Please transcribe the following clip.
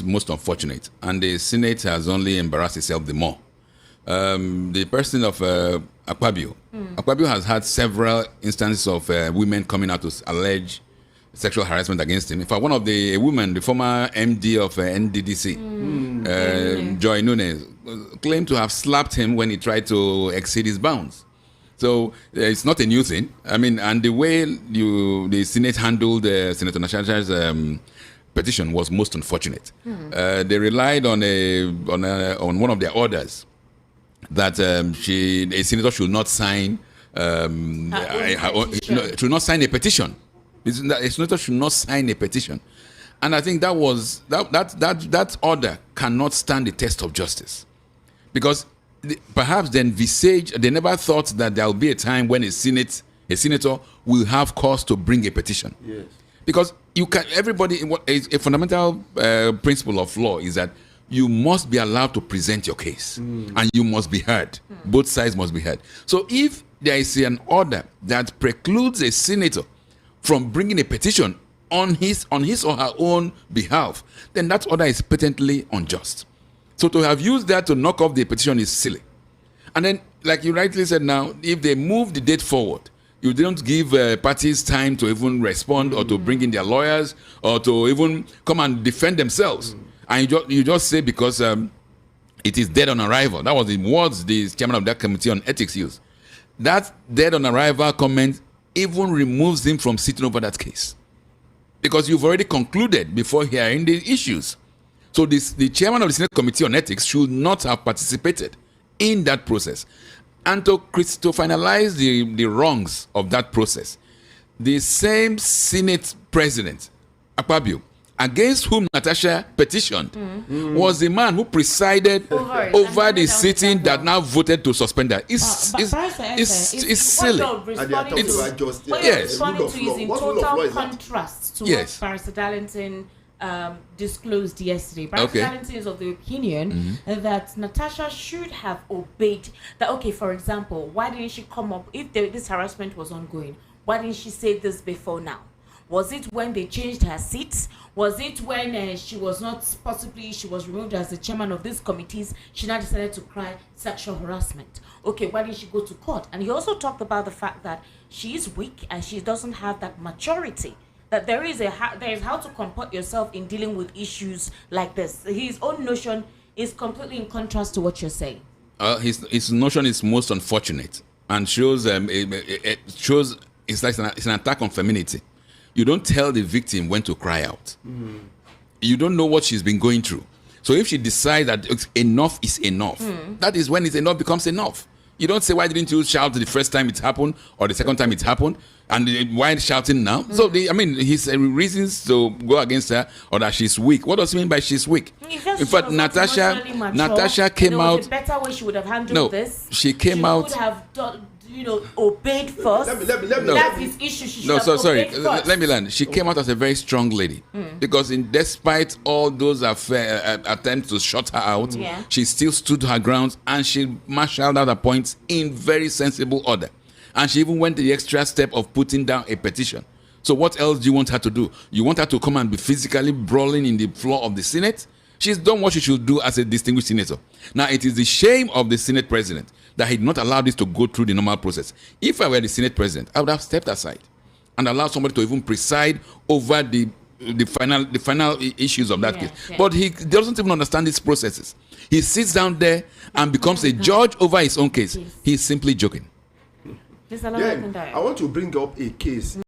Most unfortunate, and the Senate has only embarrassed itself the more. The person of Akpabio. Akpabio has had several instances of women coming out to allege sexual harassment against him. In fact, one of the women, the former MD of NDDC, Joy Nunes, claimed to have slapped him when he tried to exceed his bounds. So it's not a new thing. I mean, and the way the Senate handled Senator Natasha's petition was most unfortunate. They relied on one of their orders that a senator should not sign should not sign a petition. A senator should not sign a petition, and I think that order cannot stand the test of justice, because perhaps they never thought that there will be a time when a senator will have cause to bring a petition. Yes. Because a fundamental principle of law is that you must be allowed to present your case, and you must be heard. Both sides must be heard. So if there is an order that precludes a senator from bringing a petition on his or her own behalf, then that order is patently unjust. So to have used that to knock off the petition is silly. And then, like you rightly said now, if they move the date forward, you don't give parties time to even respond or to bring in their lawyers or to even come and defend themselves. And you just say because it is dead on arrival. That was the words the chairman of that committee on ethics used. That dead on arrival comment even removes him from sitting over that case, because you've already concluded before hearing the issues. So the chairman of the Senate Committee on Ethics should not have participated in that process. And to finalize the wrongs of that process, the same Senate President, Akpabio, against whom Natasha petitioned, was the man who presided over the sitting that now voted to suspend her. It's silly. What you're responding to is in total contrast to what Barrister Darlington disclosed yesterday. Barrister Darlington is of the opinion that Natasha should have obeyed that. Okay, for example, why didn't she come up if this harassment was ongoing? Why didn't she say this before now? Was it when they changed her seats? Was it when she was removed as the chairman of these committees? She now decided to cry sexual harassment. Okay, why didn't she go to court? And he also talked about the fact that she is weak and she doesn't have that maturity. That there is how to comport yourself in dealing with issues like this. His own notion is completely in contrast to what you're saying. His notion is most unfortunate and shows it's an attack on femininity. You don't tell the victim when to cry out. You don't know what she's been going through. So if she decides that enough is enough, that is when enough becomes enough. You don't say, why didn't you shout the first time it happened or the second time it happened? And why shouting now? So, his reasons to go against her or that she's weak. What does he mean by she's weak? In fact, Natasha came out. A better way she would have handled this. She came out. She would have done, obeyed first. That's his issue. She should have obeyed first. Let me learn. She came out as a very strong lady because, despite all those attempts to shut her out, she still stood her ground and she marshaled out her points in very sensible order. And she even went the extra step of putting down a petition. So what else do you want her to do? You want her to come and be physically brawling in the floor of the Senate? She's done what she should do as a distinguished senator. Now, it is the shame of the Senate president that he did not allow this to go through the normal process. If I were the Senate president, I would have stepped aside and allowed somebody to even preside over the final issues of that case. But he doesn't even understand these processes. He sits down there and becomes a judge over his own case. He's simply joking. I want to bring up a case